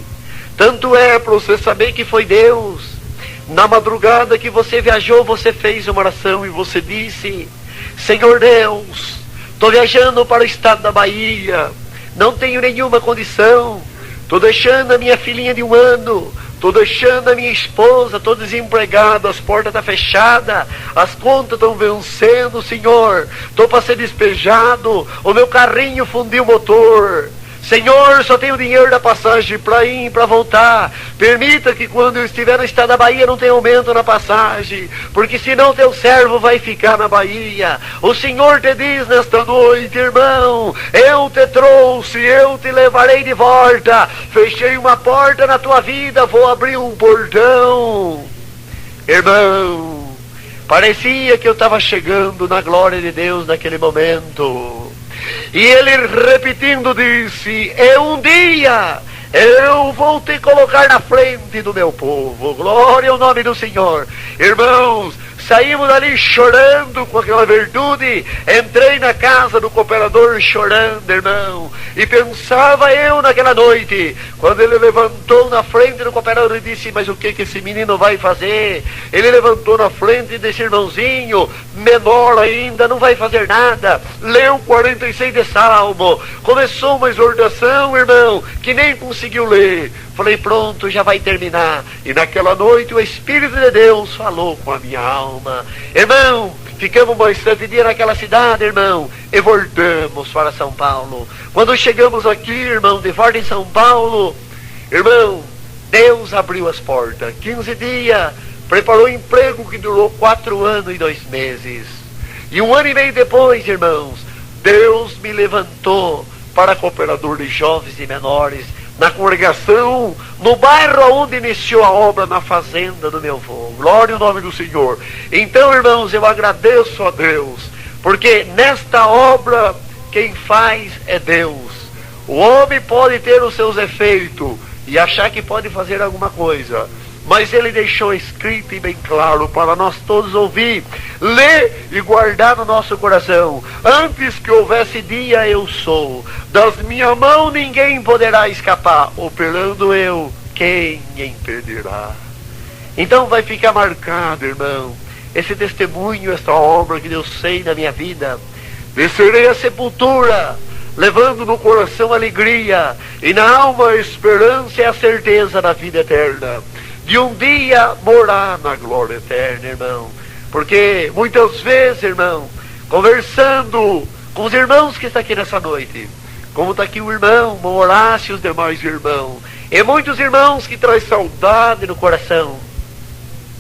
Tanto é para você saber que foi Deus. Na madrugada que você viajou, você fez uma oração e você disse: Senhor Deus, estou viajando para o estado da Bahia, não tenho nenhuma condição, estou deixando a minha filhinha de 1 ano, estou deixando a minha esposa, estou desempregado, as portas estão fechadas, as contas estão vencendo, Senhor, estou para ser despejado, o meu carrinho fundiu o motor. Senhor, só tenho dinheiro da passagem para ir e para voltar. Permita que quando eu estiver no estado da Bahia não tenha aumento na passagem, porque senão teu servo vai ficar na Bahia. O Senhor te diz nesta noite: irmão, eu te trouxe, eu te levarei de volta. Fechei uma porta na tua vida, vou abrir um portão. Irmão, parecia que eu estava chegando na glória de Deus naquele momento. E ele repetindo disse: um dia eu vou te colocar na frente do meu povo. Glória ao nome do Senhor. Irmãos, saímos dali chorando com aquela virtude. Entrei na casa do cooperador chorando, irmão. E pensava eu naquela noite, quando ele levantou na frente do cooperador e disse: mas o que esse menino vai fazer? Ele levantou na frente desse irmãozinho, menor ainda, não vai fazer nada. Leu 46 de Salmo. Começou uma exortação, irmão, que nem conseguiu ler. Falei: pronto, já vai terminar. E naquela noite o Espírito de Deus falou com a minha alma. Irmão, ficamos mais 7 dias naquela cidade, irmão, e voltamos para São Paulo. Quando chegamos aqui, irmão, de volta em São Paulo, irmão, Deus abriu as portas. 15 dias, preparou um emprego que durou 4 anos e 2 meses. E 1 ano e meio depois, irmãos, Deus me levantou para cooperador de jovens e menores na congregação, no bairro onde iniciou a obra, na fazenda do meu avô. Glória ao nome do Senhor. Então, irmãos, eu agradeço a Deus, porque nesta obra quem faz é Deus. O homem pode ter os seus efeitos e achar que pode fazer alguma coisa, mas ele deixou escrito e bem claro para nós todos ouvir, ler e guardar no nosso coração. Antes que houvesse dia, eu sou. Das minhas mãos ninguém poderá escapar. Operando eu, quem impedirá? Então vai ficar marcado, irmão, esse testemunho, essa obra que Deus fez na minha vida. Descerei a sepultura, levando no coração alegria, e na alma a esperança e a certeza da vida eterna, de um dia morar na glória eterna, irmão. Porque muitas vezes, irmão, conversando com os irmãos que estão aqui nessa noite, como está aqui o irmão Horácio e os demais irmãos, e muitos irmãos que trazem saudade no coração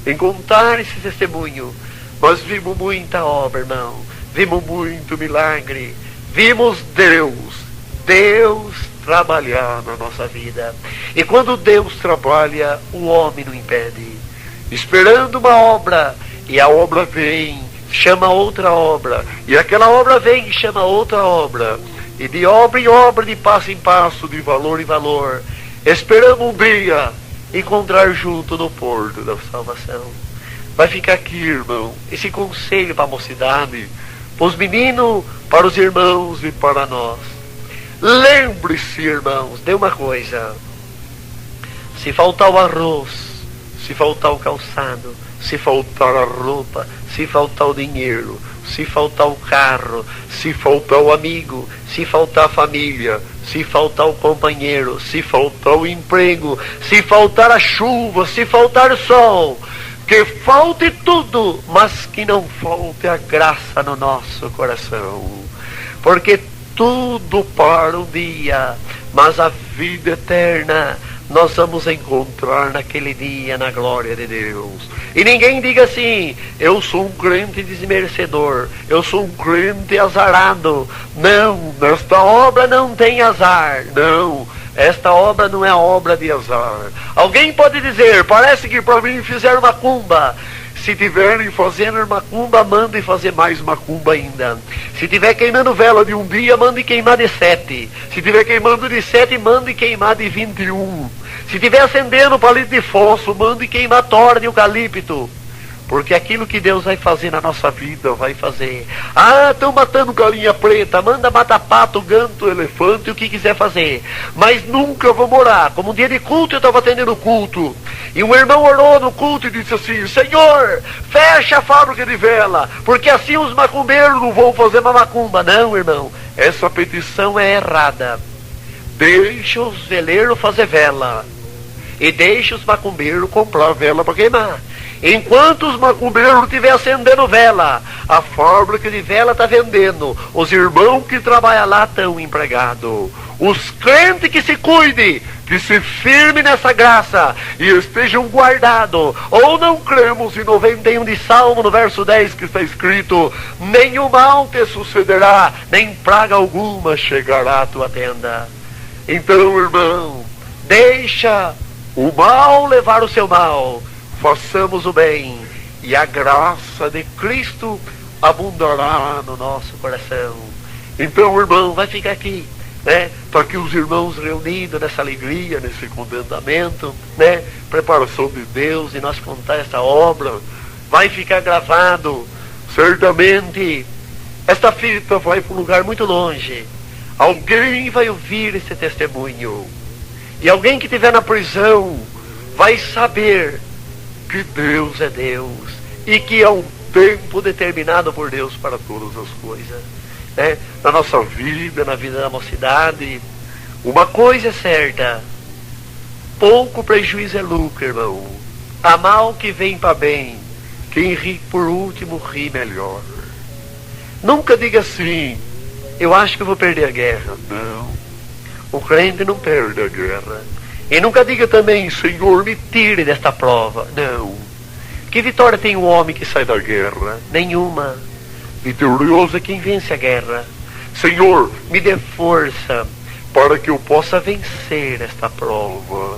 em contar esse testemunho, nós vimos muita obra, irmão, vimos muito milagre, vimos Deus trabalhar na nossa vida. E quando Deus trabalha, o homem não impede, esperando uma obra, e a obra vem, chama outra obra, e aquela obra vem e chama outra obra, e de obra em obra, de passo em passo, de valor em valor, esperamos um dia encontrar junto no porto da salvação. Vai ficar aqui, irmão, esse conselho para a mocidade, para os meninos, para os irmãos e para nós. Lembre-se, irmãos, de uma coisa: se faltar o arroz, se faltar o calçado, se faltar a roupa, se faltar o dinheiro, se faltar o carro, se faltar o amigo, se faltar a família, se faltar o companheiro, se faltar o emprego, se faltar a chuva, se faltar o sol, que falte tudo, mas que não falte a graça no nosso coração. Porque tudo para um dia, mas a vida eterna nós vamos encontrar naquele dia na glória de Deus. E ninguém diga assim: eu sou um crente desmerecedor, eu sou um crente azarado. Não, nesta obra não tem azar. Não, esta obra não é obra de azar. Alguém pode dizer: parece que para mim fizeram macumba. Se tiverem fazendo macumba, mandem fazer mais macumba ainda. Se tiver queimando vela de um dia, mande queimar de 7. Se tiver queimando de 7, mande queimar de 21. Se tiver acendendo palito de fósforo, mande queimar tora de eucalipto. Porque aquilo que Deus vai fazer na nossa vida, vai fazer. Ah, estão matando galinha preta, manda matar pato, ganto, elefante, o que quiser fazer. Mas nunca vou morar. Como um dia de culto, eu estava atendendo o culto. E um irmão orou no culto e disse assim: Senhor, fecha a fábrica de vela, porque assim os macumbeiros não vão fazer uma macumba. Não, irmão, essa petição é errada. Deixa os veleiros fazer vela, e deixa os macumbeiros comprar vela para queimar. Enquanto os macumbeiros estiverem acendendo vela, a fábrica de vela está vendendo. Os irmãos que trabalham lá estão empregados. Os crentes que se cuidem, que se firmem nessa graça e estejam guardados. Ou não cremos em 91 de Salmo, no verso 10, que está escrito: nenhum mal te sucederá, nem praga alguma chegará à tua tenda. Então, irmão, deixa o mal levar o seu mal. Façamos o bem, e a graça de Cristo abundará no nosso coração. Então, irmão, vai ficar aqui, né? Está aqui os irmãos reunidos nessa alegria, nesse contentamento, né? Preparação de Deus, e nós contar essa obra. Vai ficar gravado, certamente. Esta fita vai para um lugar muito longe. Alguém vai ouvir esse testemunho. E alguém que estiver na prisão vai saber que Deus é Deus, e que há um tempo determinado por Deus para todas as coisas, né? Na nossa vida, na vida da mocidade, uma coisa é certa: pouco prejuízo é lucro, irmão. Há mal que vem para bem, quem ri por último ri melhor. Nunca diga assim: eu acho que eu vou perder a guerra. Não, o crente não perde a guerra. E nunca diga também: Senhor, me tire desta prova. Não. Que vitória tem o homem que sai da guerra? Nenhuma. Vitorioso é quem vence a guerra. Senhor, me dê força para que eu possa vencer esta prova.